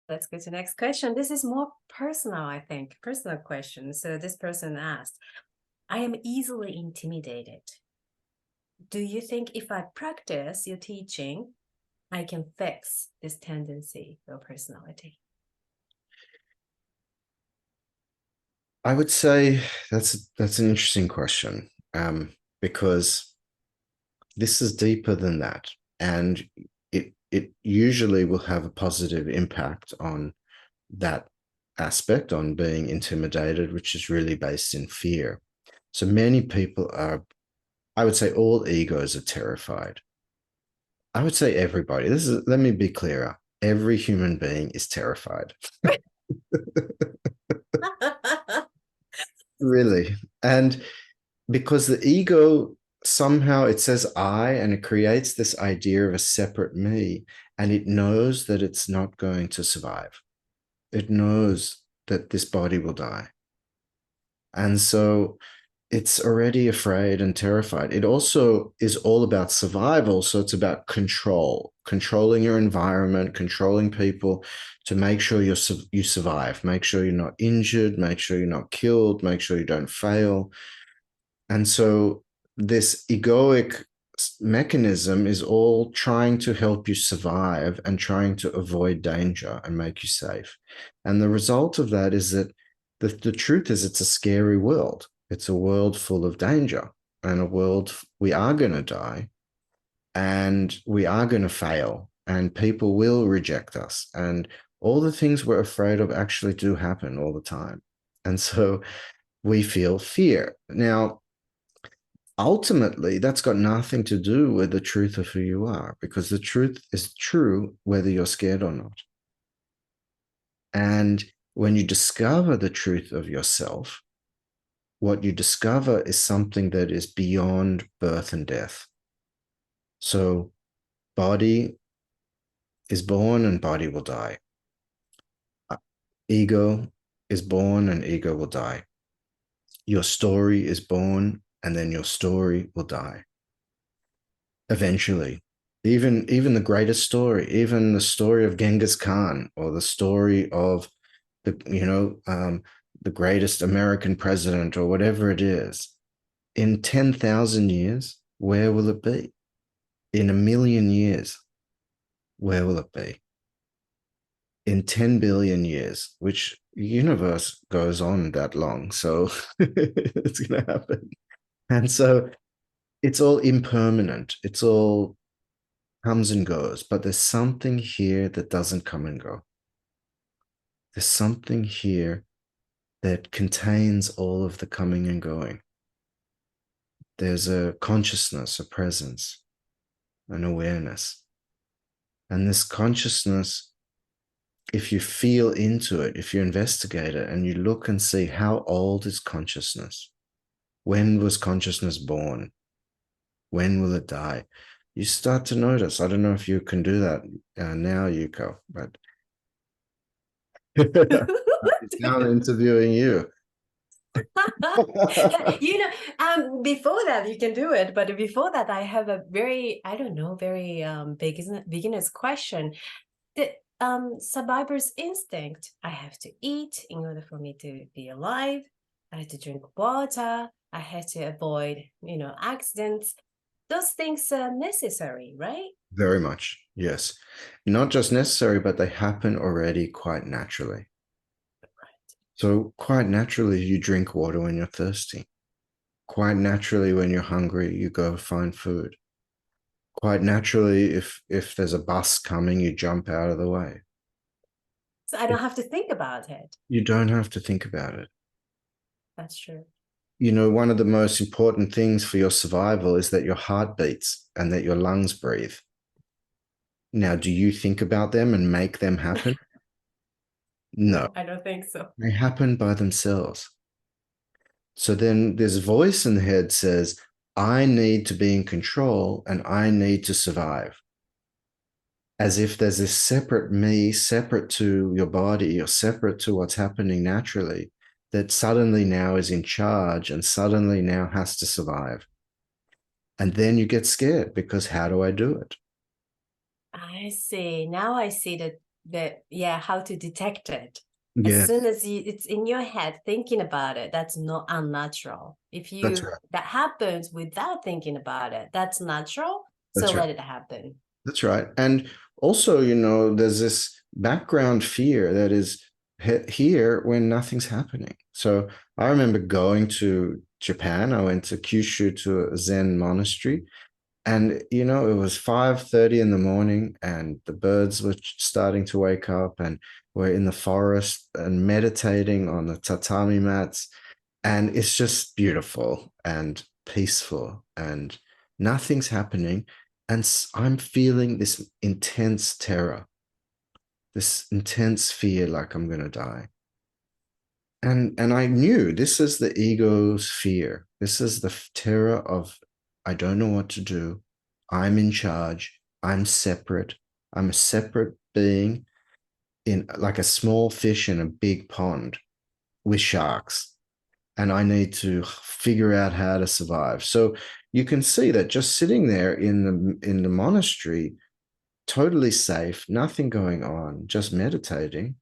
let's go to the next question. This is more personal, I think, personal question. So this person asked, I am easily intimidated. Do you think if I practice your teaching, I can fix this tendency or personality? I would say that's an interesting question, because this is deeper than that, and it usually will have a positive impact on that aspect, on being intimidated, which is really based in fear. So many people are, I would say all egos are terrified. I would say everybody. Let me be clearer. Every human being is terrified. Really. And because the ego, somehow it says I, and it creates this idea of a separate me, and it knows that it's not going to survive. It knows that this body will die. And so it's already afraid and terrified. It also is all about survival. So it's about control, controlling your environment, controlling people to make sure you survive, make sure you're not injured, make sure you're not killed, make sure you don't fail. And so this egoic mechanism is all trying to help you survive and trying to avoid danger and make you safe. And the result of that is that the truth is it's a scary world. It's a world full of danger, and a world we are going to die, and we are going to fail, and people will reject us, and all the things we're afraid of actually do happen all the time. And so we feel fear. Now, ultimately, that's got nothing to do with the truth of who you are, because the truth is true whether you're scared or not. And when you discover the truth of yourself, what you discover is something that is beyond birth and death. So body is born and body will die. Ego is born and ego will die. Your story is born and then your story will die. Eventually, even the greatest story, even the story of Genghis Khan, or the story of the greatest American president, or whatever it is, in 10,000 years, where will it be? In 1,000,000 years, where will it be? In 10 billion years, which universe goes on that long, so it's going to happen. And so it's all impermanent. It's all comes and goes, but there's something here that doesn't come and go. There's something here that contains all of the coming and going. There's a consciousness, a presence, an awareness. And this consciousness, if you feel into it, if you investigate it and you look and see how old is consciousness, when was consciousness born, when will it die, you start to notice. I don't know if you can do that now, Yuko, but now I'm interviewing you. Before that you can do it, but before that I have a very, beginner's question. The survivor's instinct, I have to eat in order for me to be alive, I have to drink water, I have to avoid accidents. Those things are necessary, right? Very much, yes. Not just necessary, but they happen already quite naturally. So quite naturally, you drink water when you're thirsty. Quite naturally, when you're hungry, you go find food. Quite naturally, if there's a bus coming, you jump out of the way. So I don't have to think about it. You don't have to think about it. That's true. One of the most important things for your survival is that your heart beats and that your lungs breathe. Now, do you think about them and make them happen? No, I don't think so. They happen by themselves. So then this voice in the head says, I need to be in control and I need to survive. As if there's this separate me, separate to your body or separate to what's happening naturally, that suddenly now is in charge and suddenly now has to survive. And then you get scared because how do I do it? I see. Now I see how to detect it. Yeah, As soon as it's in your head thinking about it, that's not unnatural. If that's right. that happens without thinking about it, that's natural. That's So right. let it happen. That's right. And also, there's this background fear that is here when nothing's happening. So I remember going to Japan. I went to Kyushu to a Zen monastery. And, it was 5:30 in the morning and the birds were starting to wake up and we're in the forest and meditating on the tatami mats. And it's just beautiful and peaceful and nothing's happening. And I'm feeling this intense terror, this intense fear like I'm going to die. And I knew this is the ego's fear. This is the terror of, I don't know what to do. I'm in charge. I'm separate. I'm a separate being in like a small fish in a big pond with sharks. And I need to figure out how to survive. So you can see that just sitting there in the monastery, totally safe, nothing going on, just meditating,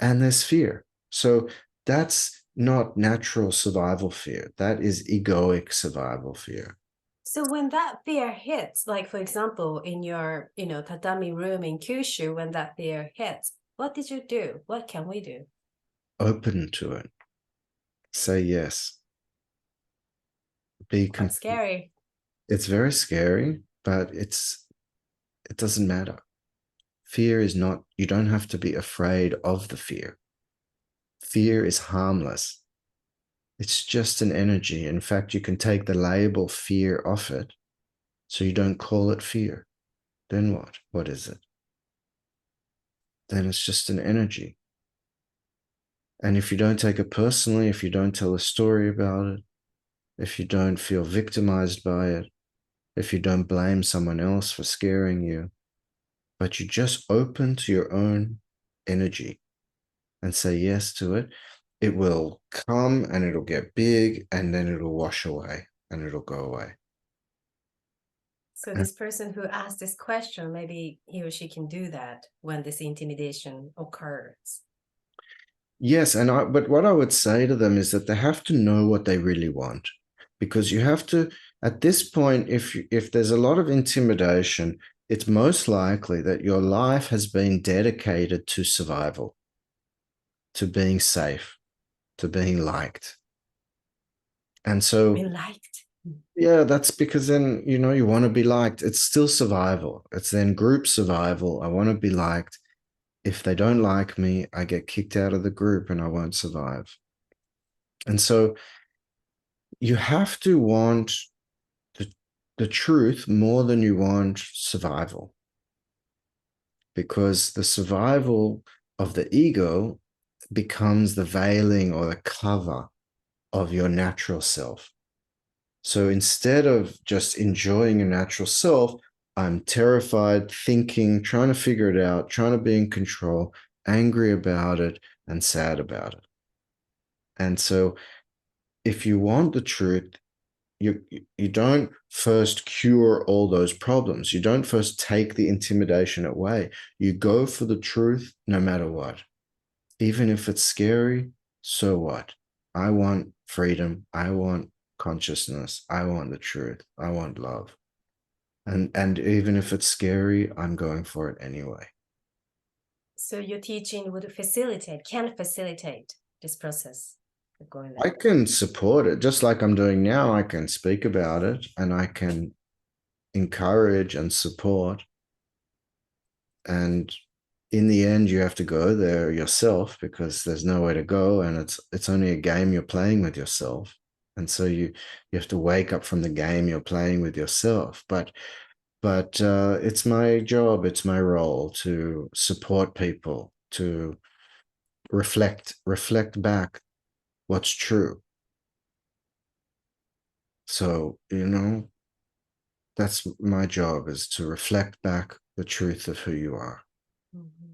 and there's fear. So that's not natural survival fear. That is egoic survival fear. So when that fear hits, like for example, in your, tatami room in Kyushu, when that fear hits, what did you do? What can we do? Open to it. Say yes. Be Quite scary. It's very scary, but it doesn't matter. Fear is not, you don't have to be afraid of the fear. Fear is harmless. It's just an energy. In fact, you can take the label fear off it, so you don't call it fear. Then what? What is it? Then it's just an energy. And if you don't take it personally, if you don't tell a story about it, if you don't feel victimized by it, if you don't blame someone else for scaring you, but you just open to your own energy and say yes to it, it will come and it'll get big and then it'll wash away and it'll go away. So this person who asked this question, maybe he or she can do that when this intimidation occurs. Yes, but what I would say to them is that they have to know what they really want, because you have to, at this point, if there's a lot of intimidation, it's most likely that your life has been dedicated to survival, to being safe, to being liked. And so Being liked. yeah, that's because then, you want to be liked. It's still survival. It's then group survival. I want to be liked. If they don't like me, I get kicked out of the group and I won't survive. And so you have to want the truth more than you want survival, because the survival of the ego becomes the veiling or the cover of your natural self. So instead of just enjoying your natural self, I'm terrified, thinking, trying to figure it out, trying to be in control, angry about it, and sad about it. And so if you want the truth, you don't first cure all those problems. You don't first take the intimidation away. You go for the truth no matter what. Even if it's scary, so what? I want freedom. I want consciousness. I want the truth. I want love. And even if it's scary, I'm going for it anyway. So your teaching can facilitate this process of going there. I can support it, just like I'm doing now. I can speak about it and I can encourage and support. And in the end, you have to go there yourself, because there's nowhere to go, and it's only a game you're playing with yourself. And so you have to wake up from the game you're playing with yourself. But it's my job, it's my role to support people, to reflect back what's true. So, that's my job, is to reflect back the truth of who you are. Mm-hmm.